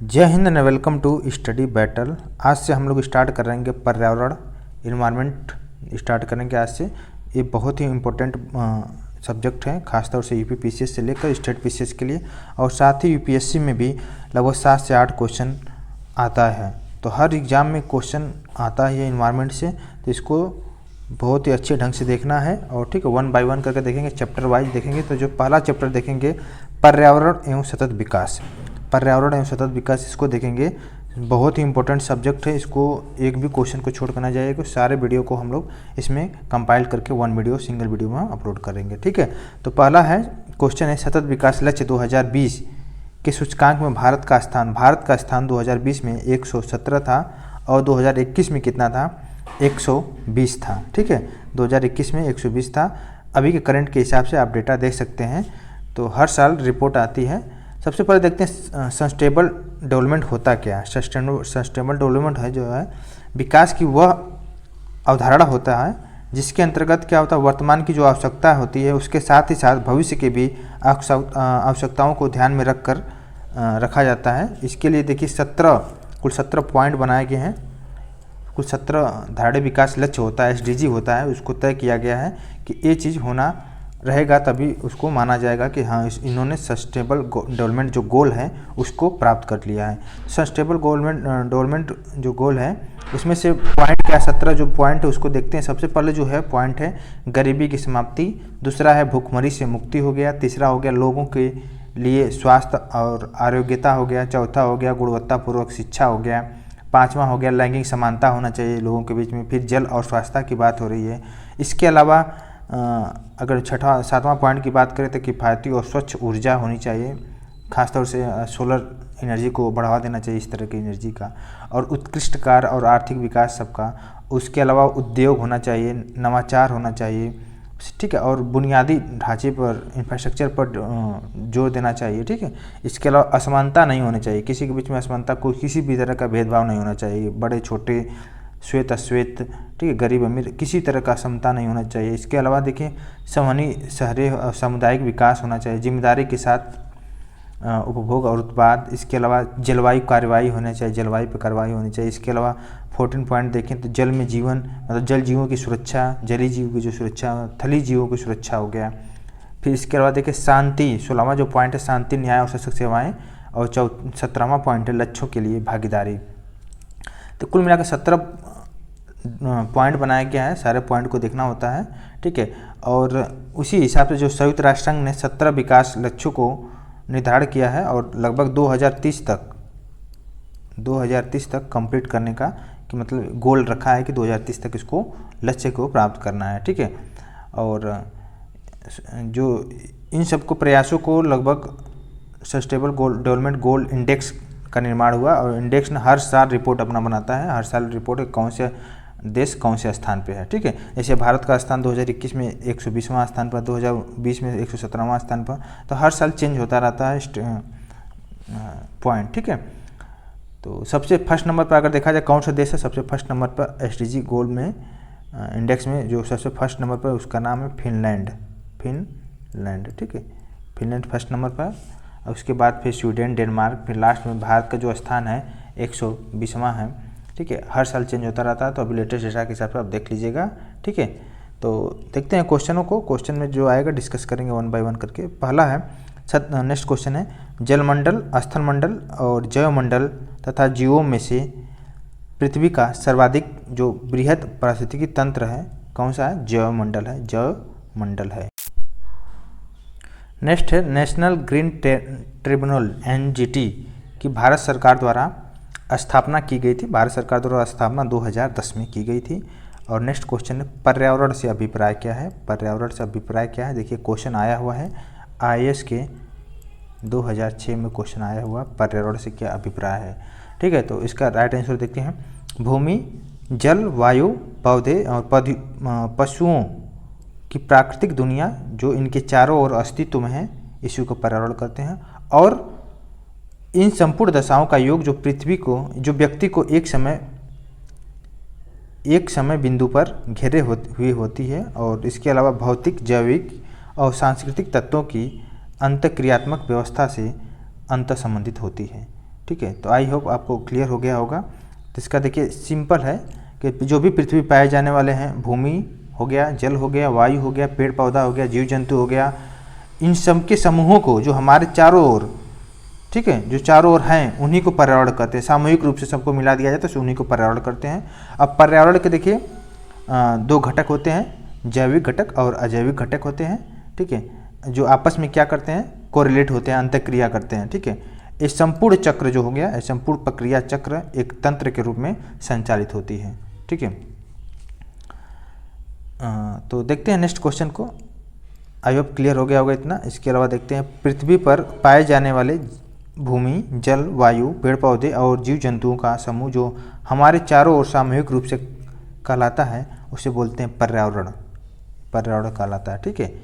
जय Hind and welcome to Study Battle. आज से हम लोग स्टार्ट करेंगे पर्यावरण इन्वायरमेंट स्टार्ट करेंगे आज से। ये बहुत ही इम्पोर्टेंट सब्जेक्ट है, खासतौर से यूपी पीसीएस से लेकर स्टेट पीसीएस के लिए, और साथ ही यूपीएससी में भी लगभग 7 से 8 क्वेश्चन आता है। तो हर एग्ज़ाम में क्वेश्चन आता है ये इन्वायरमेंट से, तो इसको बहुत ही अच्छे ढंग से देखना है। और ठीक है, 1 बाय 1 करके देखेंगे, चैप्टर वाइज देखेंगे। तो जो पहला चैप्टर देखेंगे पर्यावरण एवं सतत विकास, पर्यावरण एवं सतत विकास, इसको देखेंगे। बहुत ही इंपॉर्टेंट सब्जेक्ट है, इसको एक भी क्वेश्चन को छोड़ कर ना जाइएगा। सारे वीडियो को हम लोग इसमें कंपाइल करके वन वीडियो सिंगल वीडियो में अपलोड करेंगे, ठीक है। तो पहला है क्वेश्चन है, सतत विकास लक्ष्य 2020 के सूचकांक में भारत का स्थान 2020 में 117 था और 2021 में कितना था, 120 था, ठीक है। 2021 में 120 था। अभी के करंट के हिसाब से आप डेटा देख सकते हैं। तो हर साल रिपोर्ट आती है। सबसे पहले देखते हैं सस्टेनेबल डेवलपमेंट होता क्या है। सस्टेनेबल डेवलपमेंट है जो है विकास की वह अवधारणा होता है जिसके अंतर्गत क्या होता है, वर्तमान की जो आवश्यकता होती है उसके साथ ही साथ भविष्य के भी आवश्यकताओं को ध्यान में रखकर रखा जाता है। इसके लिए देखिए कुल 17 पॉइंट बनाए गए हैं। कुल 17 धारणीय विकास लक्ष्य होता है, SDG होता है। उसको तय किया गया है कि ये चीज़ होना रहेगा तभी उसको माना जाएगा कि हाँ इन्होंने सस्टेनेबल डेवलपमेंट जो गोल है उसको प्राप्त कर लिया है। सस्टेनेबल डेवलपमेंट जो गोल है उसमें से पॉइंट क्या, 17 जो पॉइंट है उसको देखते हैं। सबसे पहले जो है पॉइंट है गरीबी की समाप्ति, दूसरा है भूखमरी से मुक्ति हो गया, तीसरा हो गया लोगों के लिए स्वास्थ्य और आरोग्यता हो गया, चौथा हो गया गुणवत्तापूर्वक शिक्षा हो गया, पाँचवा हो गया लैंगिक समानता होना चाहिए लोगों के बीच में, फिर जल और स्वास्थ्य की बात हो रही है। इसके अलावा अगर 7वां पॉइंट की बात करें तो किफ़ायती और स्वच्छ ऊर्जा होनी चाहिए, खासतौर से सोलर एनर्जी को बढ़ावा देना चाहिए, इस तरह की एनर्जी का, और उत्कृष्ट कार्य और आर्थिक विकास सबका। उसके अलावा उद्योग होना चाहिए, नवाचार होना चाहिए, ठीक है, और बुनियादी ढांचे पर इंफ्रास्ट्रक्चर पर जोर देना चाहिए, ठीक है। इसके अलावा असमानता नहीं होनी चाहिए, किसी के बीच में असमानता, कोई किसी भी तरह का भेदभाव नहीं होना चाहिए, बड़े छोटे, श्वेत अश्वेत, ठीक है, गरीब अमीर, किसी तरह का समता नहीं होना चाहिए। इसके अलावा देखिए संवहनी शहरी सामुदायिक विकास होना चाहिए, जिम्मेदारी के साथ उपभोग और उत्पाद। इसके अलावा जलवायु कार्रवाई होना चाहिए, जलवायु पर कार्रवाई होनी चाहिए। इसके अलावा 14 पॉइंट देखें तो जल में जीवन, मतलब जल जीवों की सुरक्षा, जलीय जीवों की जो सुरक्षा, थली जीवों की सुरक्षा हो गया। फिर इसके अलावा देखिए शांति, 16वां जो पॉइंट है शांति, न्याय और सशक्त सेवाएँ, और 17वां पॉइंट है लक्ष्यों के लिए भागीदारी। तो कुल मिलाकर 17 पॉइंट बनाया गया है, सारे पॉइंट को देखना होता है, ठीक है। और उसी हिसाब से जो संयुक्त राष्ट्र संघ ने 17 विकास लक्ष्यों को निर्धारण किया है और लगभग 2030 तक कंप्लीट करने का, कि मतलब गोल रखा है कि 2030 तक इसको लक्ष्य को प्राप्त करना है, ठीक है। और जो इन सबको प्रयासों को लगभग सस्टेनेबल डेवलपमेंट गोल इंडेक्स का निर्माण हुआ, और इंडेक्स ने हर साल रिपोर्ट अपना बनाता है, हर साल रिपोर्ट कौन से देश कौन से स्थान पे है, ठीक है। जैसे भारत का स्थान 2021 में 120वां स्थान पर, 2020 में 117वां स्थान पर, तो हर साल चेंज होता रहता है पॉइंट, ठीक है। तो सबसे फर्स्ट नंबर पर अगर देखा जाए कौन सा देश है, सबसे फर्स्ट नंबर पर SDG गोल में इंडेक्स में जो सबसे फर्स्ट नंबर पर, उसका नाम है फिनलैंड, ठीक है। फिनलैंड फर्स्ट नंबर पर, और उसके बाद फिर स्वीडन, डेनमार्क, फिर लास्ट में भारत का जो स्थान है 120वां है, ठीक है। हर साल चेंज होता रहता है, तो अभी लेटेस्ट डेटा के हिसाब से आप देख लीजिएगा, ठीक है। तो देखते हैं क्वेश्चनों को, क्वेश्चन में जो आएगा डिस्कस करेंगे 1 बाय 1 करके। पहला है नेक्स्ट क्वेश्चन है, जलमंडल, स्थलमंडल और जैवमंडल तथा जीवों में से पृथ्वी का सर्वाधिक जो बृहद पारिस्थितिकी तंत्र है कौन सा है, जैवमंडल है, जैवमंडल है। नेक्स्ट है नेशनल ग्रीन ट्रिब्यूनल NGT की भारत सरकार द्वारा स्थापना की गई थी, भारत सरकार द्वारा स्थापना 2010 में की गई थी। और नेक्स्ट क्वेश्चन है पर्यावरण से अभिप्राय क्या है, पर्यावरण से अभिप्राय क्या है। देखिए क्वेश्चन आया हुआ है IAS के 2006 में क्वेश्चन आया हुआ, पर्यावरण से क्या अभिप्राय है, ठीक है। तो इसका राइट आंसर देखते हैं, भूमि, जल, वायु, पौधे और पशुओं की प्राकृतिक दुनिया जो इनके चारों ओर अस्तित्व में है, इसी को पर्यावरण कहते हैं। और इन संपूर्ण दशाओं का योग जो पृथ्वी को, जो व्यक्ति को एक समय बिंदु पर घेरे हुई होती है, और इसके अलावा भौतिक, जैविक और सांस्कृतिक तत्वों की अंतःक्रियात्मक व्यवस्था से अंतर संबंधित होती है, ठीक है। तो आई होप आपको क्लियर हो गया होगा। तो इसका देखिए सिंपल है कि जो भी पृथ्वी पाए जाने वाले हैं, भूमि हो गया, जल हो गया, वायु हो गया, पेड़ पौधा हो गया, जीव जंतु हो गया, इन सब के समूहों को जो हमारे चारों ओर, ठीक है, जो चारों ओर हैं उन्हीं को पर्यावरण कहते हैं। सामूहिक रूप से सबको मिला दिया जाए तो उन्हीं को पर्यावरण करते हैं। अब पर्यावरण के देखिए 2 घटक होते हैं, जैविक घटक और अजैविक घटक होते हैं, ठीक है, जो आपस में क्या करते हैं, कोरिलेट होते हैं, अंतःक्रिया करते हैं, ठीक है। इस संपूर्ण चक्र जो हो गया, इस संपूर्ण प्रक्रिया चक्र एक तंत्र के रूप में संचालित होती है, ठीक है। तो देखते हैं नेक्स्ट क्वेश्चन को। आई होप क्लियर हो गया होगा इतना। इसके अलावा देखते हैं पृथ्वी पर पाए जाने वाले भूमि, जल, वायु, पेड़ पौधे और जीव जंतुओं का समूह जो हमारे चारों ओर सामूहिक रूप से कहलाता है उसे बोलते हैं पर्यावरण। पर्यावरण कहलाता है, ठीक है।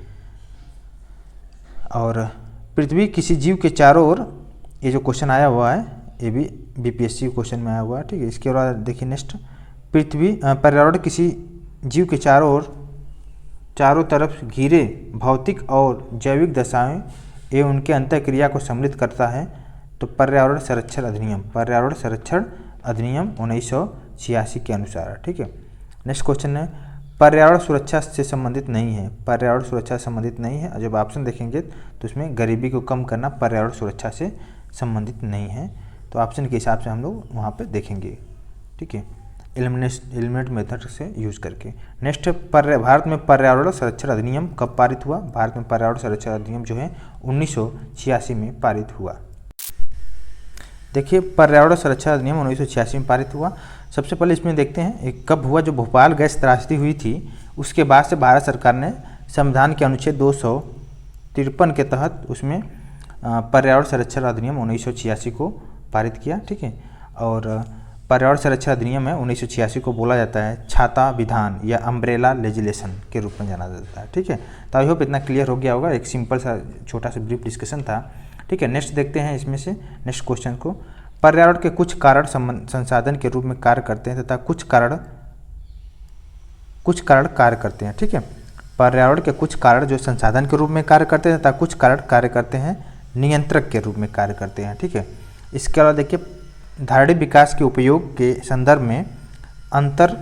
और पृथ्वी किसी जीव के चारों ओर, ये जो क्वेश्चन आया हुआ है ये भी बीपीएससी क्वेश्चन में आया हुआ है, ठीक है। इसके बाद देखिए नेक्स्ट, पृथ्वी पर्यावरण किसी जीव के चारों ओर, चारों तरफ घिरे भौतिक और जैविक दशाएं एवं उनके अंतःक्रिया को सम्मिलित करता है। तो पर्यावरण संरक्षण अधिनियम, पर्यावरण संरक्षण अधिनियम 1986 के अनुसार, ठीक है। नेक्स्ट क्वेश्चन है पर्यावरण सुरक्षा से संबंधित नहीं है। पर्यावरण सुरक्षा से संबंधित नहीं है। जब ऑप्शन देखेंगे तो उसमें गरीबी को कम करना पर्यावरण सुरक्षा से संबंधित नहीं है। तो ऑप्शन के हिसाब से हम लोग वहाँ पे देखेंगे, ठीक है, एलिमिनेट मेथड से यूज करके। नेक्स्ट, भारत में पर्यावरण संरक्षण अधिनियम कब पारित हुआ? भारत में पर्यावरण संरक्षण अधिनियम जो है 1986 में पारित हुआ। देखिए पर्यावरण संरक्षण अधिनियम 1986 में पारित हुआ। सबसे पहले इसमें देखते हैं एक कब हुआ। जो भोपाल गैस त्रासदी हुई थी उसके बाद से भारत सरकार ने संविधान के अनुच्छेद 253 के तहत उसमें पर्यावरण संरक्षण अधिनियम 1986 को पारित किया, ठीक है। और पर्यावरण संरक्षण अधिनियम है 1986 को बोला जाता है छाता विधान या अम्ब्रेला लेजिस्लेशन के रूप में जाना जाता है, ठीक है। तो आई होप इतना क्लियर हो गया होगा। एक सिंपल सा छोटा सा ब्रीफ डिस्कशन था, ठीक है। नेक्स्ट देखते हैं इसमें से नेक्स्ट क्वेश्चन को। पर्यावरण के कुछ कारण संसाधन के रूप में कार्य करते हैं तथा कुछ कारण कार्य करते हैं, ठीक है। पर्यावरण के कुछ कारण जो संसाधन के रूप में कार्य करते हैं तथा कुछ कारण कार्य करते हैं नियंत्रक के रूप में कार्य करते हैं, ठीक है। इसके अलावा देखिए धारणीय विकास के उपयोग के संदर्भ में अंतर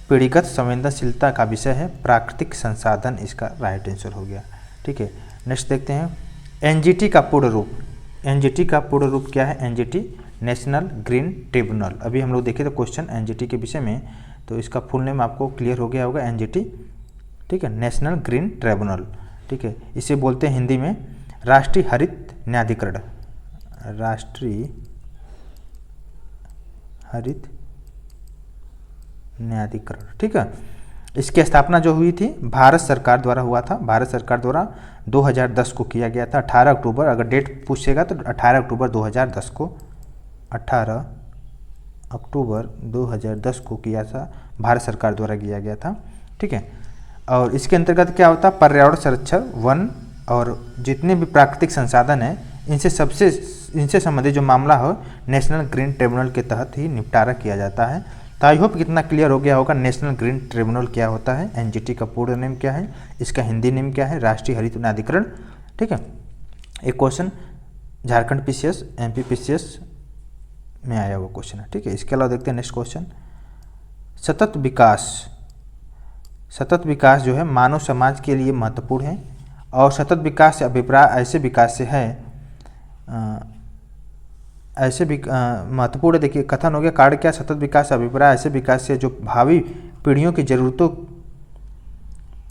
पीढ़ीगत संवेदनशीलता का विषय है प्राकृतिक संसाधन, इसका राइट आंसर हो गया, ठीक है। नेक्स्ट देखते हैं एनजीटी का पूर्ण रूप। एनजीटी का पूर्ण रूप क्या है? NGT national green tribunal. अभी हम लोग देखे तो क्वेश्चन एनजीटी के विषय में, तो इसका फुल नेम आपको क्लियर हो गया होगा एनजीटी, ठीक है, नेशनल ग्रीन ट्रिब्यूनल, ठीक है। इसे बोलते हैं हिंदी में राष्ट्रीय हरित न्यायाधिकरण। राष्ट्रीय हरित न्यायाधिकरण, ठीक है। इसकी स्थापना जो हुई थी भारत सरकार द्वारा हुआ था। भारत सरकार द्वारा 2010 को किया गया था। 18 अक्टूबर, अगर डेट पूछेगा तो 18 अक्टूबर 2010 को, 18 अक्टूबर 2010 को किया था, भारत सरकार द्वारा किया गया था, ठीक है। और इसके अंतर्गत क्या होता है? पर्यावरण संरक्षण, वन और जितने भी प्राकृतिक संसाधन हैं इनसे संबंधित जो मामला हो नेशनल ग्रीन ट्रिब्यूनल के तहत ही निपटारा किया जाता है। तो आई होप कितना क्लियर हो गया होगा नेशनल ग्रीन ट्रिब्यूनल क्या होता है, एनजीटी का पूर्ण नेम क्या है, इसका हिंदी नेम क्या है, राष्ट्रीय हरित न्यायाधिकरण, ठीक है। एक question Jharkhand PCS, MP PCS में आया हुआ क्वेश्चन है, ठीक है। इसके अलावा देखते हैं नेक्स्ट क्वेश्चन, सतत विकास। सतत विकास जो है मानव समाज के लिए महत्वपूर्ण है और सतत विकास से अभिप्राय ऐसे विकास से है, ऐसे भी महत्वपूर्ण। देखिए कथन हो गया कार्य क्या? सतत विकास से अभिप्राय ऐसे विकास से जो भावी पीढ़ियों की जरूरतों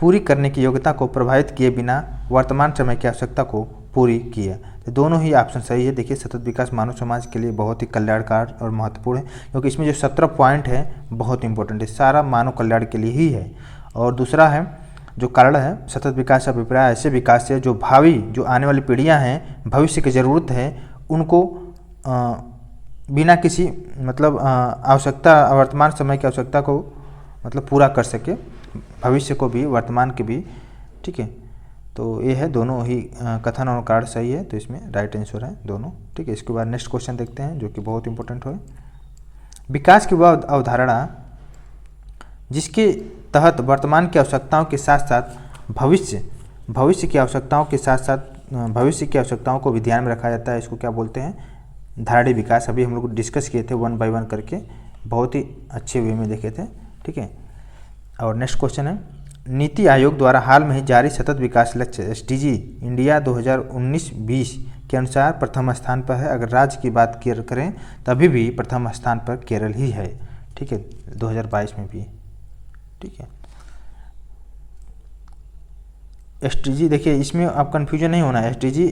पूरी करने की योग्यता को प्रभावित किए बिना वर्तमान समय की आवश्यकता को पूरी किया। तो दोनों ही ऑप्शन सही है। देखिए सतत विकास मानव समाज के लिए बहुत ही कल्याणकारी और महत्वपूर्ण है क्योंकि इसमें जो 17 पॉइंट है बहुत इंपॉर्टेंट है, सारा मानव कल्याण के लिए ही है। और दूसरा है जो कारण है सतत विकास अभिप्राय ऐसे विकास से जो भावी जो आने वाली पीढ़ियां हैं भविष्य की ज़रूरत है उनको बिना किसी मतलब आवश्यकता वर्तमान समय की आवश्यकता को मतलब पूरा कर सके, भविष्य को भी वर्तमान के भी, ठीक है। तो ये है दोनों ही कथन और कारण सही है, तो इसमें राइट आंसर है दोनों, ठीक है। इसके बाद नेक्स्ट क्वेश्चन देखते हैं जो कि बहुत इंपॉर्टेंट है। विकास की वह अवधारणा जिसके तहत वर्तमान की आवश्यकताओं के साथ साथ भविष्य की आवश्यकताओं के साथ साथ भविष्य की आवश्यकताओं को भी ध्यान में रखा जाता है, इसको क्या बोलते हैं? धारणी विकास अभी हम लोग डिस्कस किए थे 1 बाय 1 करके, बहुत ही अच्छे वे में देखे थे, ठीक है। और नेक्स्ट क्वेश्चन है, नीति आयोग द्वारा हाल में ही जारी सतत विकास लक्ष्य SDG इंडिया 2019-20 के अनुसार प्रथम स्थान पर है। अगर राज्य की बात करें तभी भी प्रथम स्थान पर केरल ही है, ठीक है, 2022 में भी, ठीक है। SDG देखिए, इसमें आप कन्फ्यूजन नहीं होना है, SDG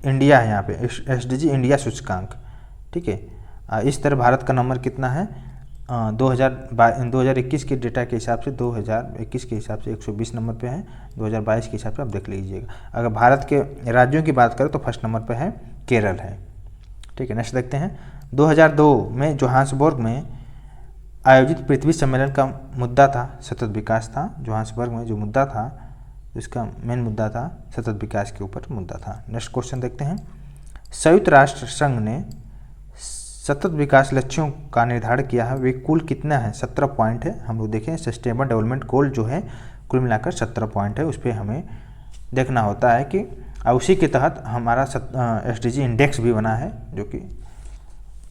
इंडिया है यहाँ पे, SDG इंडिया सूचकांक, ठीक है। इस तरह भारत का नंबर कितना है 2021 के डेटा के हिसाब से 2021 के हिसाब से 120 नंबर पे है, 2022 के हिसाब से आप देख लीजिएगा। अगर भारत के राज्यों की बात करें तो फर्स्ट नंबर पे है केरल है, ठीक है। नेक्स्ट देखते हैं, 2002 में जोहान्सबर्ग में आयोजित पृथ्वी सम्मेलन का मुद्दा था सतत विकास था। जोहान्सबर्ग में जो मुद्दा था, इसका मेन मुद्दा था सतत विकास के ऊपर मुद्दा था। नेक्स्ट क्वेश्चन देखते हैं, संयुक्त राष्ट्र संघ ने सतत विकास लक्ष्यों का निर्धारण किया है, वे कुल कितना है? 17 पॉइंट है। हम लोग देखें सस्टेनेबल डेवलपमेंट गोल जो है कुल मिलाकर 17 पॉइंट है, उस पर हमें देखना होता है कि उसी के तहत हमारा SDG इंडेक्स भी बना है, जो कि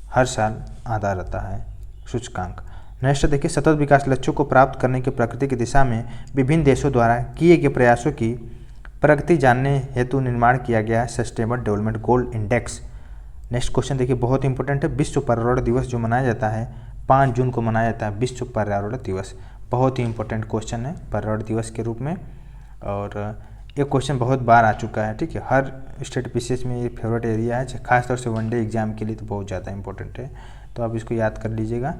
हर साल आता रहता है सूचकांक। नेक्स्ट देखिए, सतत विकास लक्ष्यों को प्राप्त करने की प्रकृति की दिशा में विभिन्न देशों द्वारा किए गए प्रयासों की प्रगति जानने हेतु निर्माण किया गया है sustainable development goal index. Next question देखिए, बहुत इंपॉर्टेंट है, विश्व पर्यावरण दिवस जो मनाया जाता है 5 जून को मनाया जाता है विश्व पर्यावरण दिवस। बहुत ही इंपॉर्टेंट क्वेश्चन है पर्यावरण दिवस के रूप में, और ये क्वेश्चन बहुत बार आ चुका है, ठीक है। हर स्टेट पीसीएस में ये फेवरेट एरिया है, खासतौर से वनडे एग्जाम के लिए तो बहुत ज़्यादा इंपॉर्टेंट है, तो आप इसको याद कर लीजिएगा,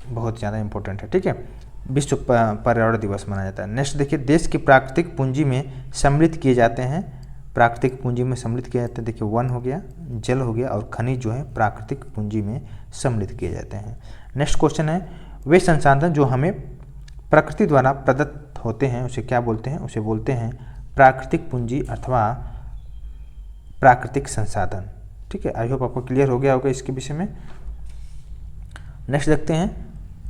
बहुत ज़्यादा इंपॉर्टेंट है, ठीक है। विश्व पर्यावरण दिवस मनाया जाता है। नेक्स्ट देखिए, देश की प्राकृतिक पूंजी में सम्मिलित किए जाते हैं, प्राकृतिक पूंजी में सम्मिलित किया जाता है, देखिए वन हो गया, जल हो गया, और खनिज जो है प्राकृतिक पूंजी में सम्मिलित किए जाते हैं। नेक्स्ट क्वेश्चन है, वे संसाधन जो हमें प्रकृति द्वारा प्रदत्त होते हैं उसे क्या बोलते हैं? उसे बोलते हैं प्राकृतिक पूंजी अथवा प्राकृतिक संसाधन, ठीक है। आई होप आपको क्लियर हो गया होगा इसके विषय में। नेक्स्ट देखते हैं,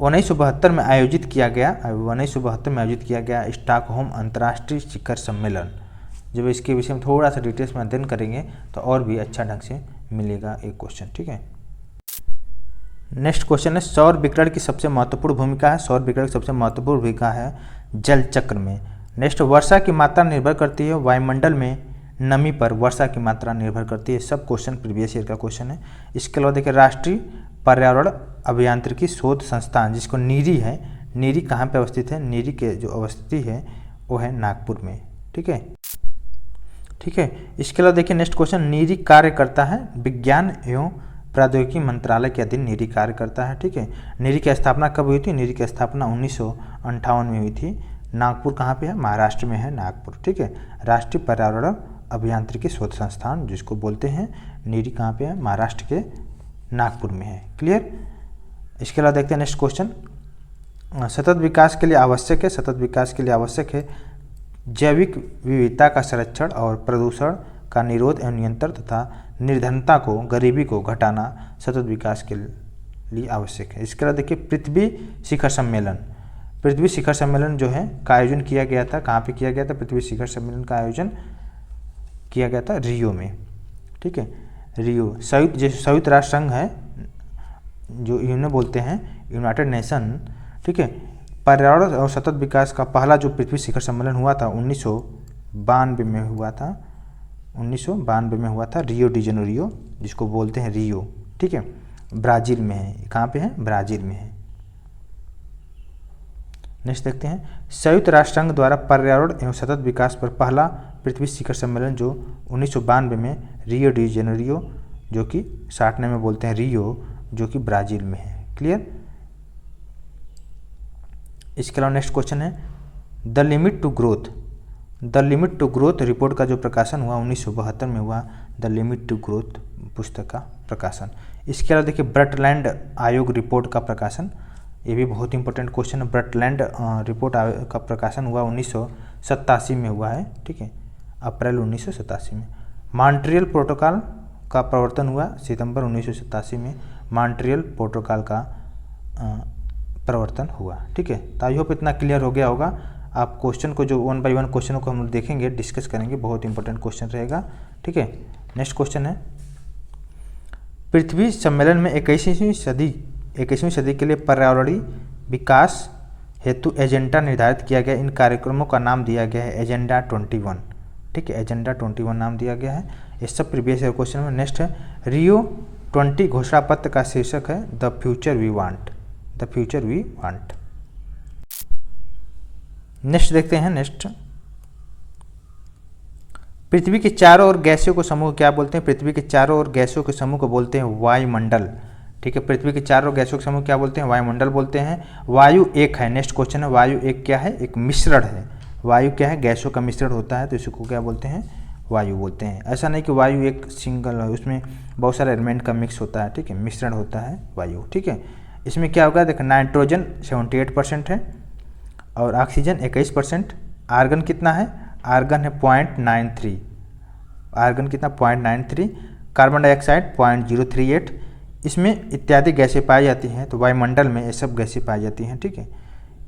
1972 में आयोजित किया गया स्टॉकहोम अंतर्राष्ट्रीय शिखर सम्मेलन। जब इसके विषय में थोड़ा सा डिटेल्स में अध्ययन करेंगे तो और भी अच्छा ढंग से मिलेगा एक क्वेश्चन, ठीक है। नेक्स्ट क्वेश्चन है, सौर विकिरण की सबसे महत्वपूर्ण भूमिका है। सौर विकिरण की सबसे महत्वपूर्ण भूमिका है जल चक्र में। नेक्स्ट, वर्षा की मात्रा निर्भर करती है वायुमंडल में नमी पर, वर्षा की मात्रा निर्भर करती है। सब क्वेश्चन प्रीवियस ईयर का क्वेश्चन है। इसके अलावा देखिए, राष्ट्रीय पर्यावरण अभियांत्रिकी शोध संस्थान जिसको नीरी है, नीरी कहाँ पे अवस्थित है? नीरी के जो अवस्थिति है वो है नागपुर में, ठीक है, ठीक है। इसके अलावा देखिए नेक्स्ट क्वेश्चन, नीरी कार्य करता है विज्ञान एवं प्रौद्योगिकी मंत्रालय के अधीन नीरी कार्य करता है, ठीक है। नीरी की स्थापना कब हुई थी? नीरी की स्थापना 1958 में हुई थी। नागपुर कहाँ पे है? महाराष्ट्र में है नागपुर, ठीक है। राष्ट्रीय पर्यावरण अभियांत्रिकी शोध संस्थान जिसको बोलते हैं, नीरी कहाँ पे है? महाराष्ट्र के नागपुर में है, क्लियर। इसके अलावा देखते हैं नेक्स्ट क्वेश्चन, सतत विकास के लिए आवश्यक है, सतत विकास के लिए आवश्यक है जैविक विविधता का संरक्षण और प्रदूषण का निरोध एवं नियंत्रण तथा निर्धनता को, गरीबी को घटाना सतत विकास के लिए आवश्यक है। इसके अलावा देखिए, पृथ्वी शिखर सम्मेलन, पृथ्वी शिखर सम्मेलन जो है का आयोजन किया गया था, कहाँ पे किया गया था? पृथ्वी शिखर सम्मेलन का आयोजन किया गया था रियो में, ठीक है। रियो संयुक्त राष्ट्र संघ है जो इन्हें बोलते हैं यूनाइटेड नेशन, ठीक है। पर्यावरण और सतत विकास का पहला जो पृथ्वी शिखर सम्मेलन हुआ था 1992 में हुआ था, 1992 में हुआ था रियो डी जेनेरियो जिसको बोलते हैं रियो, ठीक है। ब्राज़ील में है, कहाँ पे है? ब्राज़ील में है। नेक्स्ट देखते हैं, संयुक्त राष्ट्र संघ द्वारा पर्यावरण एवं सतत विकास पर पहला पृथ्वी शिखर सम्मेलन जो 1992 में रियो डी जेनेरियो जो कि साटने में बोलते हैं रियो, जो कि ब्राज़ील में है, क्लियर। इसके अलावा नेक्स्ट क्वेश्चन है, the limit to growth, the limit to growth report का जो प्रकाशन हुआ 1972 में हुआ, द लिमिट टू ग्रोथ पुस्तक का प्रकाशन। इसके अलावा देखिए, ब्रटलैंड आयोग रिपोर्ट का प्रकाशन, ये भी बहुत इंपॉर्टेंट क्वेश्चन है। ब्रटलैंड रिपोर्ट का प्रकाशन हुआ 1987 में हुआ है, ठीक है, अप्रैल 1987 में। मॉन्ट्रियल प्रोटोकॉल का प्रवर्तन हुआ सितंबर 1987 में, मॉन्ट्रियल प्रोटोकॉल का प्रवर्तन हुआ, ठीक है। तो आई होप इतना क्लियर हो गया होगा। आप क्वेश्चन को जो 1 बाय 1 क्वेश्चनों को हम देखेंगे, डिस्कस करेंगे, बहुत इंपॉर्टेंट क्वेश्चन रहेगा, ठीक है। नेक्स्ट क्वेश्चन है, पृथ्वी सम्मेलन में 21वीं सदी के लिए पर्यावरणीय विकास हेतु एजेंडा निर्धारित किया गया। इन कार्यक्रमों का नाम दिया गया है एजेंडा 21। ठीक है, एजेंडा 21 नाम दिया गया है। ये सब प्रीवियस ईयर क्वेश्चन में। नेक्स्ट है रियो 20 घोषणा पत्र का शीर्षक है the future we want. The future we want. Next देखते हैं। नेक्स्ट, पृथ्वी के चारों ओर गैसों को समूह क्या बोलते हैं? पृथ्वी के चारों ओर गैसों के समूह को बोलते हैं वायुमंडल। ठीक है, पृथ्वी के चारों गैसों के समूह क्या बोलते हैं? वायुमंडल बोलते हैं। वायु एक है। नेक्स्ट क्वेश्चन है वायु एक क्या है? एक मिश्रण है। वायु क्या है? गैसों का मिश्रण होता है, तो इसको क्या बोलते हैं? वायु बोलते हैं। ऐसा नहीं कि वायु एक सिंगल है, उसमें बहुत सारे एलिमेंट का मिक्स होता है। ठीक है, मिश्रण होता है वायु। ठीक है, इसमें क्या होगा? देखो, नाइट्रोजन 78% है और ऑक्सीजन 21%। आर्गन कितना है? आर्गन है 0.93। आर्गन कितना? 0.93। Carbon dioxide 0.038। इसमें इत्यादि गैसें पाई जाती हैं। तो वायुमंडल में ये सब गैसें पाई जाती हैं। ठीक है,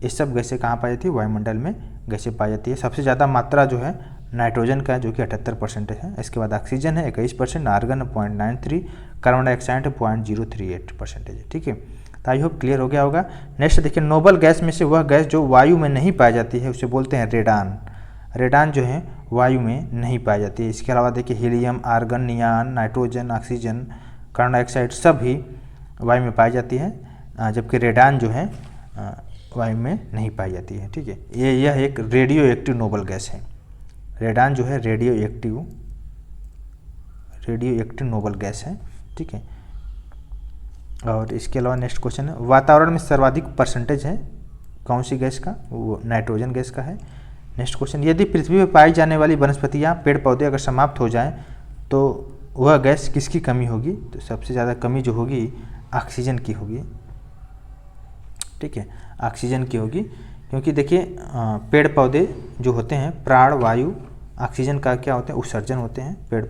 ये सब गैसें कहाँ पाई जाती है? वायुमंडल में गैसें पाई जाती है। सबसे ज़्यादा मात्रा जो है नाइट्रोजन का है, जो कि 78% है। इसके बाद ऑक्सीजन है 21%, आर्गन है 0.93, कार्बन डाइऑक्साइड है 0.038% है। ठीक है, तो आई होप क्लियर हो गया होगा। नेक्स्ट देखिए, नोबल गैस में से वह गैस जो वायु में नहीं पाई जाती है उसे बोलते हैं रेडान। रेडान जो है वायु में नहीं पाई जाती है। इसके अलावा देखिए helium, argon, neon, nitrogen, oxygen, carbon dioxide सब ही वायु में पाई जाती है, जबकि रेडान जो है वायु में नहीं पाई जाती है। ठीक है, यह एक रेडियो एक्टिव नोबल गैस है। रेडान जो है रेडियो एक्टिव नोबल गैस है। ठीक है, और इसके अलावा नेक्स्ट क्वेश्चन है वातावरण में सर्वाधिक परसेंटेज है कौन सी गैस का? वो नाइट्रोजन गैस का है। नेक्स्ट क्वेश्चन, यदि पृथ्वी पर पाई जाने वाली वनस्पतियाँ, पेड़ पौधे अगर समाप्त हो जाएं तो वह गैस किसकी कमी होगी? तो सबसे ज़्यादा कमी जो होगी ऑक्सीजन की होगी। ठीक है, ऑक्सीजन की होगी, क्योंकि देखिए पेड़ पौधे जो होते हैं प्राण वायु, ऑक्सीजन का क्या होते हैं? उत्सर्जन होते हैं। पेड़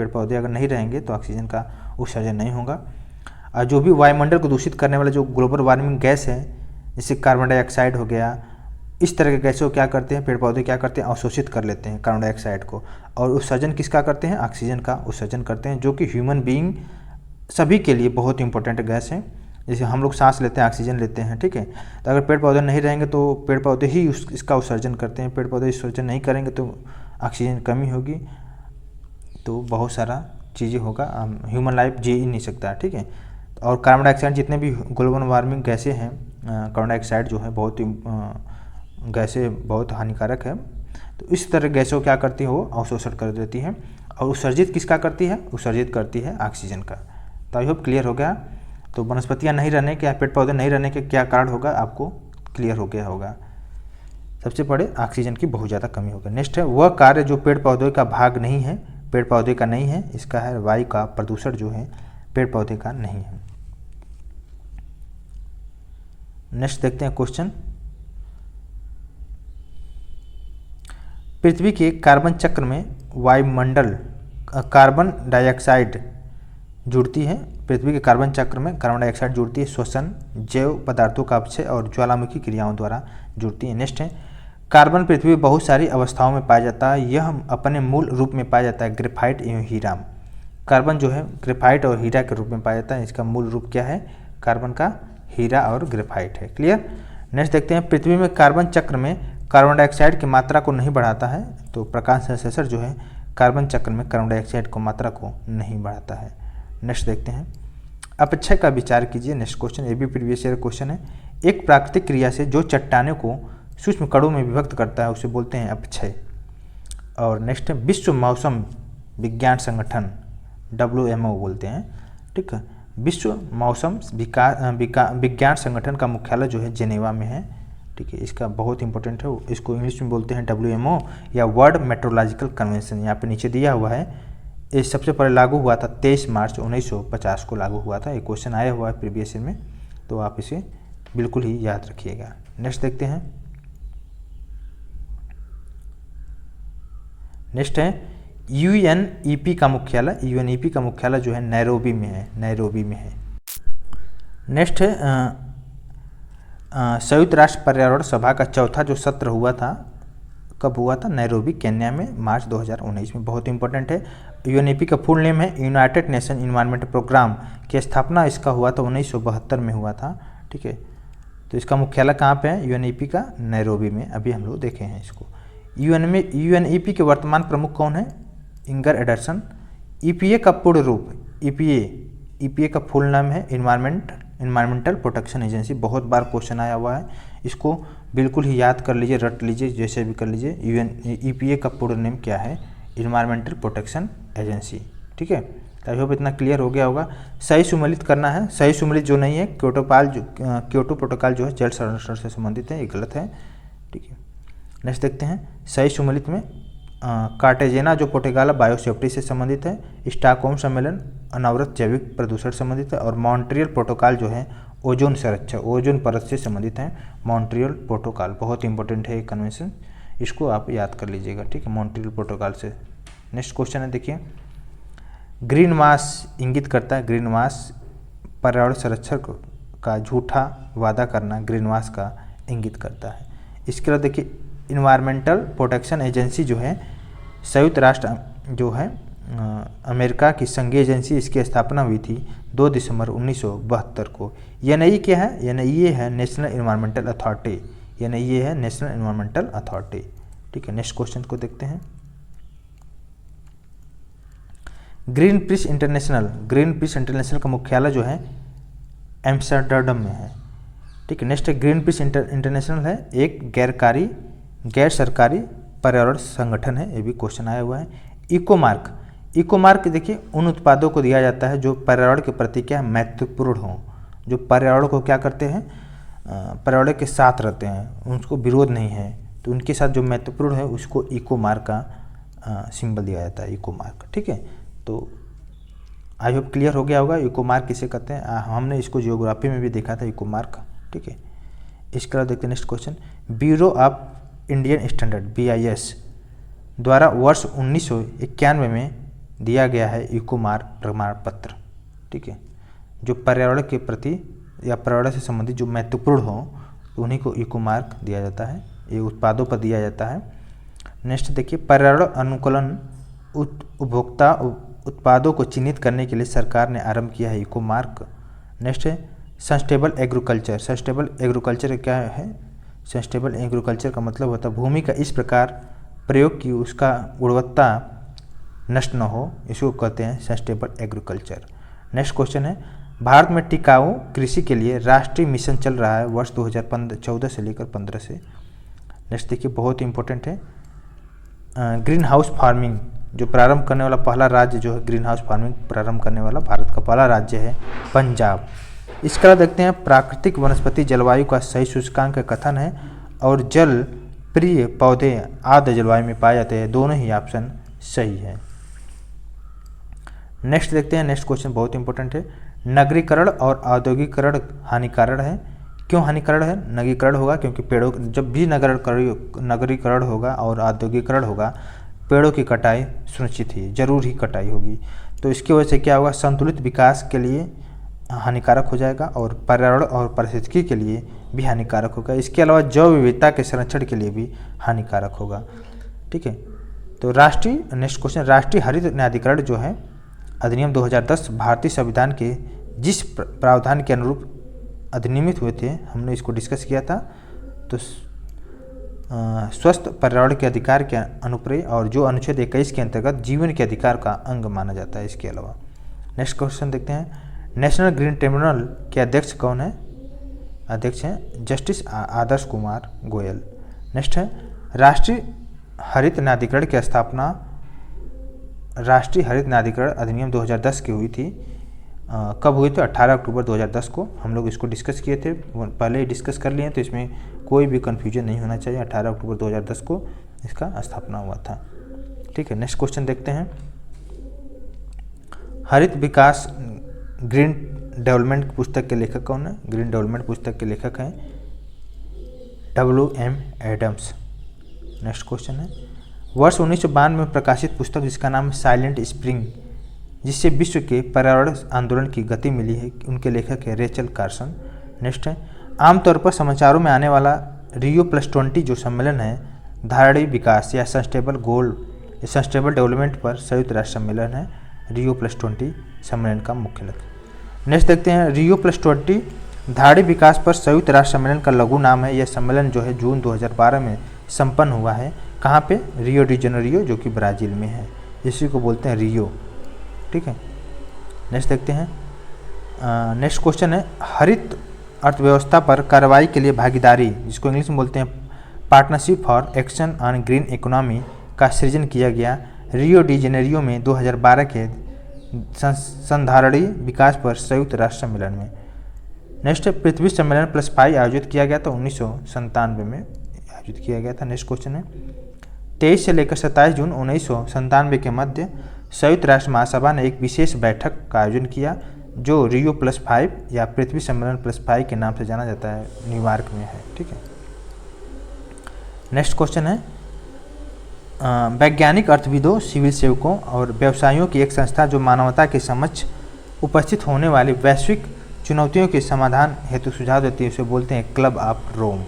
पौधे अगर नहीं रहेंगे तो ऑक्सीजन का उत्सर्जन नहीं होगा। और जो भी वायुमंडल को दूषित करने वाला जो ग्लोबल वार्मिंग गैस है, जैसे कार्बन डाइऑक्साइड हो गया, इस तरह के गैसों को क्या करते हैं? पेड़ पौधे क्या करते हैं? अवशोषित कर लेते हैं कार्बन डाइऑक्साइड को, और उत्सर्जन किसका करते हैं? ऑक्सीजन का उत्सर्जन करते हैं, जो कि ह्यूमन बीइंग सभी के लिए बहुत इंपॉर्टेंट गैस है। जैसे हम लोग सांस लेते हैं, ऑक्सीजन लेते हैं। ठीक है, तो अगर पेड़ पौधे नहीं रहेंगे तो पेड़ पौधे ही इसका उत्सर्जन करते हैं। पेड़ पौधे उत्सर्जन नहीं करेंगे तो ऑक्सीजन कमी होगी, तो बहुत सारा चीज़ें होगा, ह्यूमन लाइफ जी ही नहीं सकता। ठीक है, और कार्बन डाइऑक्साइड जितने भी ग्लोबल वार्मिंग गैसें हैं, कार्बन डाइऑक्साइड जो है बहुत गैसें बहुत हानिकारक है। तो इस तरह गैसों क्या करती है? वो अवशोषण कर देती है, और उत्सर्जित किसका करती है? उत्सर्जित करती है ऑक्सीजन का। तो आई होप क्लियर हो गया। तो वनस्पतियाँ नहीं रहने के, पेड़ पौधे नहीं रहने के क्या कारण होगा आपको क्लियर हो गया होगा। सबसे पहले ऑक्सीजन की बहुत ज़्यादा कमी होगी। नेक्स्ट है वह कार्य जो पेड़ पौधे का भाग नहीं है, पेड़ पौधे का नहीं है, इसका है वायु का प्रदूषण जो है पेड़ पौधे का नहीं है। नेक्स्ट देखते हैं क्वेश्चन, पृथ्वी के कार्बन चक्र में वायुमंडल कार्बन डाइऑक्साइड जुड़ती है। पृथ्वी के कार्बन चक्र में कार्बन डाइऑक्साइड जुड़ती है श्वसन, जैव पदार्थों का अपचय और ज्वालामुखी क्रियाओं द्वारा जुड़ती है। नेक्स्ट है कार्बन पृथ्वी में बहुत सारी अवस्थाओं में पाया जाता है। यह अपने मूल रूप में पाया जाता है ग्रेफाइट एवं हीरा। कार्बन जो है ग्रेफाइट और हीरा के रूप में पाया जाता है। इसका मूल रूप क्या है? कार्बन का हीरा और ग्रेफाइट है। क्लियर। नेक्स्ट देखते हैं पृथ्वी में कार्बन चक्र में कार्बन डाइऑक्साइड की मात्रा को नहीं बढ़ाता है। तो प्रकाश संश्लेषण जो है कार्बन चक्र में कार्बन डाइऑक्साइड को मात्रा को नहीं बढ़ाता है। नेक्स्ट देखते हैं अपक्षय का विचार कीजिए। नेक्स्ट क्वेश्चन ये भी प्रीवियस ईयर क्वेश्चन है। एक प्राकृतिक क्रिया से जो चट्टानों को सूक्ष्म कणों में विभक्त करता है उसे बोलते हैं अपक्षय। और नेक्स्ट है विश्व मौसम विज्ञान संगठन WMO बोलते हैं। ठीक है, विश्व मौसम विज्ञान संगठन का मुख्यालय जो है जेनेवा में है। ठीक है, इसका बहुत इंपॉर्टेंट है, इसको इंग्लिश में बोलते हैं WMO या वर्ल्ड मेट्रोलॉजिकल कन्वेंशन। यहाँ पे नीचे दिया हुआ है। ये सबसे पहले लागू हुआ था 23 मार्च 1950 को लागू हुआ था। ये क्वेश्चन आया हुआ है प्रीवियस ईयर में, तो आप इसे बिल्कुल ही याद रखिएगा। नेक्स्ट देखते हैं। नेक्स्ट है UNEP का मुख्यालय। UNEP का मुख्यालय जो है नैरोबी में है। नेक्स्ट है संयुक्त राष्ट्र पर्यावरण सभा का चौथा जो सत्र हुआ था कब हुआ था? नैरोबी केन्या में मार्च 2019 में। बहुत इंपॉर्टेंट है। यूएनईपी का फुल नेम है यूनाइटेड नेशन इन्वायरमेंट प्रोग्राम की स्थापना इसका हुआ था 1972 में हुआ था। ठीक है, तो इसका मुख्यालय कहाँ पे है? यूएनईपी का नैरोबी में। अभी हम लोग देखे हैं इसको। यूएनईपी के वर्तमान प्रमुख कौन है? Inger Anderson. ईपीए का पूर्ण रूप, ईपीए का फुल नाम है इन्वायरमेंटल प्रोटेक्शन एजेंसी। बहुत बार क्वेश्चन आया हुआ है, इसको बिल्कुल ही याद कर लीजिए, रट लीजिए, जैसे भी कर लीजिए। ईपीए का पूर्ण नेम क्या है? Environmental protection agency. ठीक है, आई होप इतना क्लियर हो गया होगा। सही सुमेलित करना है। सही सुमेलित जो नहीं है, क्योटो प्रोटोकॉल जो है जल संरक्षण से संबंधित है, ये गलत है। ठीक है, नेक्स्ट देखते हैं। सही सुमेलित में कार्टेजेना जो पोर्टेगाला बायोसेफ्टी से संबंधित है, स्टॉकहोम सम्मेलन अनावृत जैविक प्रदूषण से संबंधित है, और मॉन्ट्रियल प्रोटोकॉल जो है ओजोन संरक्षण, ओजोन परत से संबंधित है। मॉन्ट्रियल प्रोटोकॉल बहुत इंपॉर्टेंट है कन्वेंशन, इसको आप याद कर लीजिएगा। ठीक है, मॉन्ट्रियल प्रोटोकॉल से। नेक्स्ट क्वेश्चन है, देखिए। ग्रीन मास इंगित करता है, ग्रीन मास पर्यावरण संरक्षण का झूठा वादा करना ग्रीन मास का इंगित करता है। इसके बाद देखिए, इन्वायरमेंटल प्रोटेक्शन एजेंसी जो है संयुक्त राष्ट्र जो है अमेरिका की संघीय एजेंसी, इसकी स्थापना हुई थी 2 दिसंबर 1972 को। एनआईए क्या है? एनआईए है नेशनल इन्वायरमेंटल अथॉरिटी। एनआईए है नेशनल इन्वायरमेंटल अथॉरिटी। ठीक है, नेक्स्ट क्वेश्चन को देखते हैं। ग्रीन पीस इंटरनेशनल का मुख्यालय जो है एम्स्टर्डम में है। ठीक है, नेक्स्ट ग्रीन पीस इंटरनेशनल है एक गैर सरकारी पर्यावरण संगठन है, ये भी क्वेश्चन आया हुआ है। इकोमार्क देखिए उन उत्पादों को दिया जाता है जो पर्यावरण के प्रति क्या महत्वपूर्ण हो, जो पर्यावरण को क्या करते हैं, पर्यावरण के साथ रहते हैं, उनको विरोध नहीं है, तो उनके साथ जो महत्वपूर्ण है उसको इकोमार्क का सिंबल दिया जाता है, इकोमार्क। ठीक है, तो आई होप क्लियर हो गया होगा। इकोमार्क किसे कहते हैं? हमने इसको जियोग्राफी में भी देखा था, इकोमार्क। ठीक है, इसके बाद देखते हैं next question. Bureau of Indian standard BIS द्वारा वर्ष 1991 में दिया गया है इकोमार्क प्रमाण पत्र। ठीक है, जो पर्यावरण के प्रति या पर्यावरण से संबंधित जो महत्वपूर्ण हो तो उन्हीं को इकोमार्क दिया जाता है, ये उत्पादों पर दिया जाता है। नेक्स्ट देखिए, पर्यावरण अनुकूलन उपभोक्ता उत्पादों को चिन्हित करने के लिए सरकार ने आरंभ किया है इकोमार्क। नेक्स्ट है सस्टेनेबल एग्रीकल्चर क्या है? सस्टेनेबल एग्रीकल्चर का मतलब होता है भूमि का इस प्रकार प्रयोग की उसका गुणवत्ता नष्ट न हो, इसको कहते हैं सस्टेनेबल एग्रीकल्चर। नेक्स्ट क्वेश्चन है, भारत में टिकाऊ कृषि के लिए राष्ट्रीय मिशन चल रहा है वर्ष 2014 से लेकर 15 से। नेक्स्ट देखिए, बहुत इंपॉर्टेंट है, ग्रीन हाउस फार्मिंग जो प्रारंभ करने वाला पहला राज्य जो है, ग्रीन हाउस फार्मिंग प्रारंभ करने वाला भारत का पहला राज्य है पंजाब। इसके बाद देखते हैं, प्राकृतिक वनस्पति जलवायु का सही सूचकांक कथन है और जल प्रिय पौधे आर्द्र जलवायु में पाए जाते हैं, दोनों ही ऑप्शन सही है। नेक्स्ट देखते हैं, नेक्स्ट क्वेश्चन बहुत इंपॉर्टेंट है, नगरीकरण और औद्योगिकरण हानिकारक है। क्यों हानिकारक है? नगरीकरण होगा क्योंकि पेड़ों, जब भी नगरीकरण होगा और औद्योगिकरण होगा, पेड़ों की कटाई सुनिश्चित ही जरूर ही कटाई होगी, तो इसकी वजह से क्या होगा, संतुलित विकास के लिए हानिकारक हो जाएगा और पर्यावरण और पारिस्थितिकी के लिए भी हानिकारक होगा। इसके अलावा जैव विविधता के संरक्षण के लिए भी हानिकारक होगा। ठीक है, तो नेक्स्ट क्वेश्चन, राष्ट्रीय हरित न्यायाधिकरण जो है अधिनियम 2010 भारतीय संविधान के जिस प्रावधान के अनुरूप अधिनियमित हुए थे, हमने इसको डिस्कस किया था, तो स्वस्थ पर्यावरण के अधिकार के अनुप्रय और जो अनुच्छेद 21 के अंतर्गत जीवन के अधिकार का अंग माना जाता है। इसके अलावा नेक्स्ट क्वेश्चन देखते हैं, नेशनल ग्रीन ट्रिब्यूनल के अध्यक्ष कौन है? अध्यक्ष हैं जस्टिस आदर्श कुमार गोयल। नेक्स्ट है, राष्ट्रीय हरित न्यायाधिकरण की स्थापना राष्ट्रीय हरित न्यायाधिकरण अधिनियम 2010 की हुई थी। कब हुई थी? 18 अक्टूबर 2010 को। हम लोग इसको डिस्कस किए थे, पहले ही डिस्कस कर लिए, तो इसमें कोई भी कन्फ्यूजन नहीं होना चाहिए। 18 अक्टूबर 2010 को इसका स्थापना हुआ था। ठीक है, नेक्स्ट क्वेश्चन देखते हैं, हरित विकास ग्रीन डेवलपमेंट पुस्तक के लेखक कौन है? ग्रीन डेवलपमेंट पुस्तक के लेखक हैं WM एडम्स। नेक्स्ट क्वेश्चन है, वर्ष 1992 में प्रकाशित पुस्तक जिसका नाम साइलेंट स्प्रिंग, जिससे विश्व के पर्यावरण आंदोलन की गति मिली है, उनके लेखक है रेचल कार्सन। नेक्स्ट है, आमतौर पर समाचारों में आने वाला Rio+20 जो सम्मेलन है धारणीय विकास या सस्टेनेबल डेवलपमेंट पर संयुक्त राष्ट्र सम्मेलन है Rio+20 सम्मेलन का मुख्य लक्ष्य। नेक्स्ट देखते हैं Rio+20 धारणीय विकास पर संयुक्त राष्ट्र सम्मेलन का लघु नाम है। यह सम्मेलन जो है जून 2012 में संपन्न हुआ है। कहाँ पे? रियो डी जेनेरियो जो कि ब्राज़ील में है, इसी को बोलते हैं रियो। ठीक है, नेक्स्ट देखते हैं। नेक्स्ट क्वेश्चन है हरित अर्थव्यवस्था पर कार्रवाई के लिए भागीदारी, जिसको इंग्लिश में बोलते हैं partnership for action on green economy का सृजन किया गया रियो डी जेनेरियो में 2012 के संधारणीय विकास पर संयुक्त राष्ट्र सम्मेलन में। नेक्स्ट पृथ्वी सम्मेलन +5 आयोजित किया गया था 1997 में आयोजित किया गया था। नेक्स्ट क्वेश्चन है 23 से लेकर 27 जून 1997 के मध्य संयुक्त राष्ट्र महासभा ने एक विशेष बैठक का आयोजन किया जो Rio+5 या पृथ्वी सम्मेलन +5 के नाम से जाना जाता है, न्यूयॉर्क में है। ठीक है, नेक्स्ट क्वेश्चन है वैज्ञानिक अर्थविदों, सिविल सेवकों और व्यवसायियों की एक संस्था जो मानवता के समक्ष उपस्थित होने वाली वैश्विक चुनौतियों के समाधान हेतु सुझाव देती है, उसे बोलते हैं क्लब ऑफ रोम।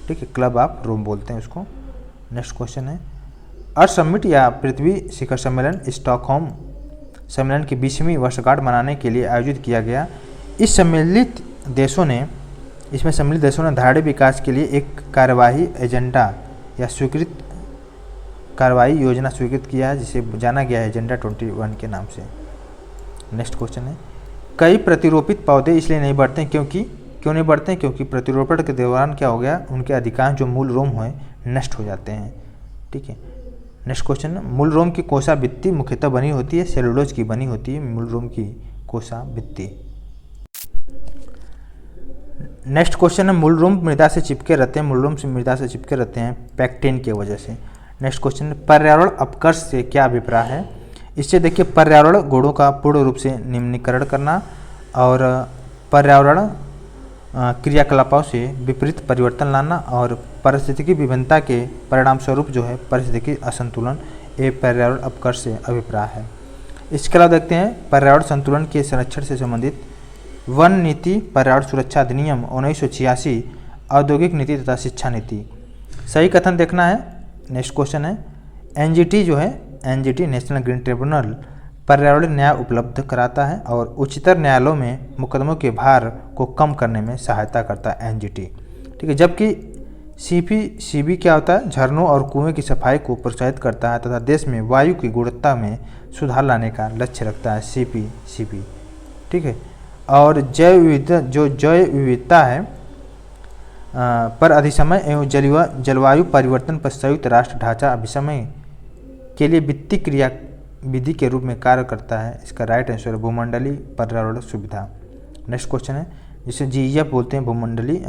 ठीक है, क्लब ऑफ रोम बोलते हैं उसको। नेक्स्ट क्वेश्चन है अर्थ समिट या पृथ्वी शिखर सम्मेलन स्टॉकहोम सम्मेलन की 20वीं वर्षगांठ मनाने के लिए आयोजित किया गया। इसमें सम्मिलित देशों ने धारणीय विकास के लिए एक कार्यवाही एजेंडा या स्वीकृत कार्रवाई योजना स्वीकृत किया है, जिसे जाना गया है एजेंडा 21 के नाम से। नेक्स्ट क्वेश्चन है कई प्रतिरोपित पौधे इसलिए नहीं बढ़ते क्यों नहीं बढ़ते हैं? क्योंकि प्रतिरोपण के दौरान क्या हो गया, उनके अधिकांश जो मूल रोम हैं नष्ट हो जाते हैं। ठीक है, नेक्स्ट क्वेश्चन है मूल रोम की कोसा भित्ति मुख्यतः बनी होती है सेलुलोज की बनी होती है मूल रोम की कोसा भित्ति। नेक्स्ट क्वेश्चन है मूल रोम मृदा से चिपके रहते हैं पैक्टिन की वजह से। नेक्स्ट क्वेश्चन है पर्यावरण अपकर्ष से क्या अभिप्राय है? इससे देखिए पर्यावरण गुणों का पूर्ण रूप से निम्नीकरण करना और पर्यावरण क्रियाकलापों से विपरीत परिवर्तन लाना और पारिस्थितिकी विभिन्नता के परिणाम स्वरूप जो है पारिस्थितिकी असंतुलन, ये पर्यावरण अपकर्ष से अभिप्राय है। इसके अलावा देखते हैं पर्यावरण संतुलन के संरक्षण से संबंधित वन नीति, पर्यावरण सुरक्षा अधिनियम 1986, औद्योगिक नीति तथा शिक्षा नीति। सही कथन देखना है। नेक्स्ट क्वेश्चन है एनजीटी नेशनल ग्रीन ट्रिब्यूनल पर्यावरण न्याय उपलब्ध कराता है और उच्चतर न्यायालयों में मुकदमों के भार को कम करने में सहायता करता है एनजीटी। ठीक है, जबकि सीपी क्या होता है, झरनों और कुएं की सफाई को प्रोत्साहित करता है तथा देश में वायु की गुणवत्ता में सुधार लाने का लक्ष्य रखता है सीपी। ठीक है, और जैव विविधता है पर अधिसमय एवं जलवायु परिवर्तन पर संयुक्त राष्ट्र ढांचा अभिसमय के लिए वित्तीय क्रिया विधि के रूप में कार्य करता है। इसका राइट आंसर है भूमंडलीय पर्यावरण सुविधा। नेक्स्ट क्वेश्चन है जिसे GEF बोलते हैं भूमंडलीय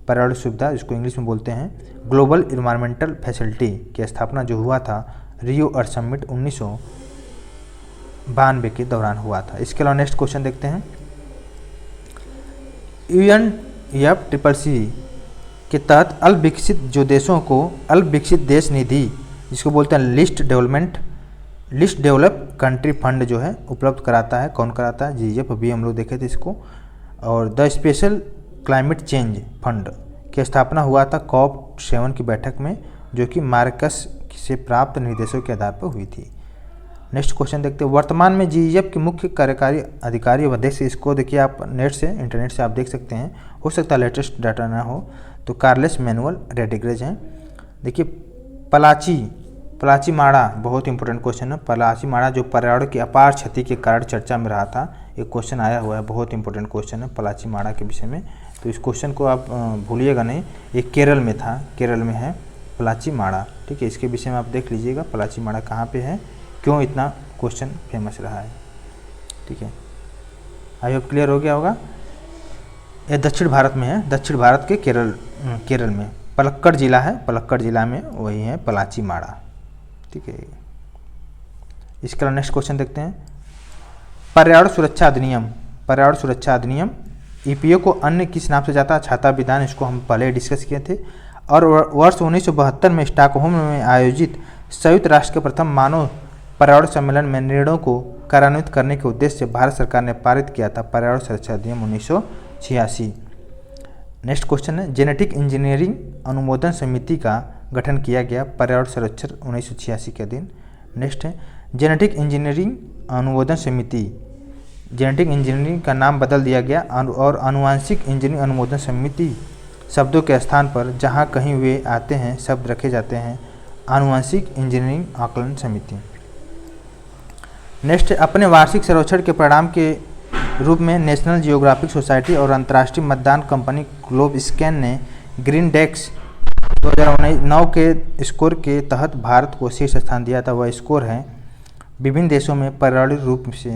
पर्यावरण सुविधा, जिसको इंग्लिश में बोलते हैं ग्लोबल इन्वायरमेंटल फैसिलिटी की स्थापना जो हुआ था रियो अर्थ समिट 1992 के दौरान हुआ था। इसके अलावा नेक्स्ट क्वेश्चन देखते हैं UNFCCC के तहत अल्पविकसित जो देशों को अल्पविकसित देश निधि, जिसको बोलते हैं लिस्ट डेवलप कंट्री फंड जो है उपलब्ध कराता है। कौन कराता है? GEF, अभी हम लोग देखे थे इसको। और the special climate change fund की स्थापना हुआ था COP7 की बैठक में, जो कि मार्कस से प्राप्त निर्देशों के आधार पर हुई थी। नेक्स्ट क्वेश्चन देखते हैं वर्तमान में GEF के मुख्य कार्यकारी अधिकारी अध्यक्ष, इसको देखिए आप इंटरनेट से आप देख सकते हैं, हो सकता है लेटेस्ट डाटा ना हो, तो कार्लेस मैनुअल रोड्रिगेज हैं। देखिए पलाची माड़ा बहुत इंपॉर्टेंट क्वेश्चन है। पलाची माड़ा जो पर्यावरण की अपार क्षति के कारण चर्चा में रहा था, एक क्वेश्चन आया हुआ है, बहुत इंपॉर्टेंट क्वेश्चन है पलाची माड़ा के विषय में, तो इस क्वेश्चन को आप भूलिएगा नहीं। ये केरल में था, केरल में है पलाची माड़ा। ठीक है, इसके विषय में आप देख लीजिएगा पलाची माड़ा कहाँ पे है, क्यों इतना क्वेश्चन फेमस रहा है। ठीक है, आई होप क्लियर हो गया होगा। ये दक्षिण भारत में है, दक्षिण भारत के केरल में पलक्कड़ जिला है, पलक्कड़ जिला में वही है पलाची माड़ा। ठीक है, इसके अलावा नेक्स्ट क्वेश्चन देखते हैं पर्यावरण सुरक्षा अधिनियम EPA को अन्य किस नाम से जाता है? छाता विधान, इसको हम पहले डिस्कस किए थे। और वर्ष 1972 में स्टॉकहोम में आयोजित संयुक्त राष्ट्र के प्रथम मानव पर्यावरण सम्मेलन में निर्णयों को कार्यान्वित करने के उद्देश्य से भारत सरकार ने पारित किया था पर्यावरण सुरक्षा अधिनियम 1986। नेक्स्ट क्वेश्चन है जेनेटिक इंजीनियरिंग अनुमोदन समिति का गठन किया गया पर्यावरण संरक्षण 1986 के अधीन। नेक्स्ट है जेनेटिक इंजीनियरिंग अनुमोदन समिति, जेनेटिक इंजीनियरिंग का नाम बदल दिया गया और आनुवांशिक इंजीनियरिंग अनुमोदन समिति शब्दों के स्थान पर जहां कहीं वे आते हैं शब्द रखे जाते हैं आनुवांशिक इंजीनियरिंग आकलन समिति। नेक्स्ट अपने वार्षिक सर्वेक्षण के परिणाम के रूप में नेशनल जियोग्राफिक सोसाइटी और अंतर्राष्ट्रीय मतदान कंपनी ग्लोब स्कैन ने ग्रीन डेस्क 2009 के स्कोर के तहत भारत को शीर्ष स्थान दिया था। वह स्कोर है विभिन्न देशों में पर्यावरणीय रूप से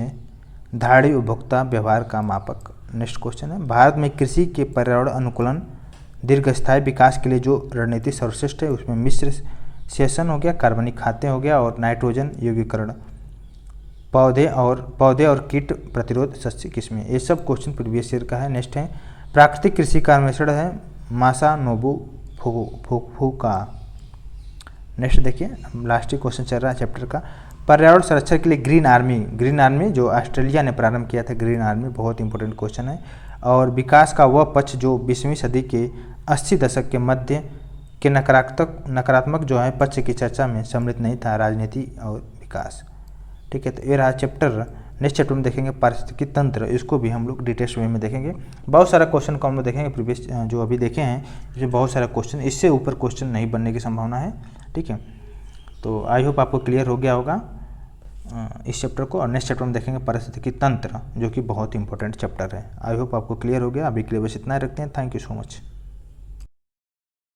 धारणीय उपभोक्ता व्यवहार का मापक। नेक्स्ट क्वेश्चन है भारत में कृषि के पर्यावरण अनुकूलन दीर्घस्थायी विकास के लिए जो रणनीति सर्वश्रेष्ठ है उसमें मिश्र सेशन हो गया, कार्बनिक खाद्य हो गया और नाइट्रोजन यौगिकरण, पौधे और कीट प्रतिरोध सस्य किस्में। ये सब क्वेश्चन प्रीवियस ईयर का है। नेक्स्ट है प्राकृतिक कृषि का अन्वेषण है मासानोबु फुकुओका। नेक्स्ट देखिए लास्ट क्वेश्चन चल रहा है चैप्टर का पर्यावरण संरक्षण के लिए ग्रीन आर्मी जो ऑस्ट्रेलिया ने प्रारंभ किया था, ग्रीन आर्मी बहुत इंपॉर्टेंट क्वेश्चन है। और विकास का वह पक्ष जो 20वीं सदी के 80 दशक के मध्य के नकारात्मक जो है पक्ष की चर्चा में सम्मिलित नहीं था, राजनीति और विकास। ठीक है, तो ये रहा चैप्टर। नेक्स्ट चैप्टर में देखेंगे पारिस्थितिकी तंत्र, इसको भी हम लोग डिटेल्स वे में देखेंगे। बहुत सारा क्वेश्चन को हम लोग देखेंगे प्रीवियस जो अभी देखे हैं इसमें बहुत सारा क्वेश्चन, इससे ऊपर क्वेश्चन नहीं बनने की संभावना है। ठीक है, तो आई होप आपको क्लियर हो गया होगा इस चैप्टर को। और नेक्स्ट चैप्टर में देखेंगे पारिस्थितिकी तंत्र जो कि बहुत इंपॉर्टेंट चैप्टर है। आई होप आपको क्लियर हो गया। अभी के लिए बस इतना ही रखते हैं। Thank you so much.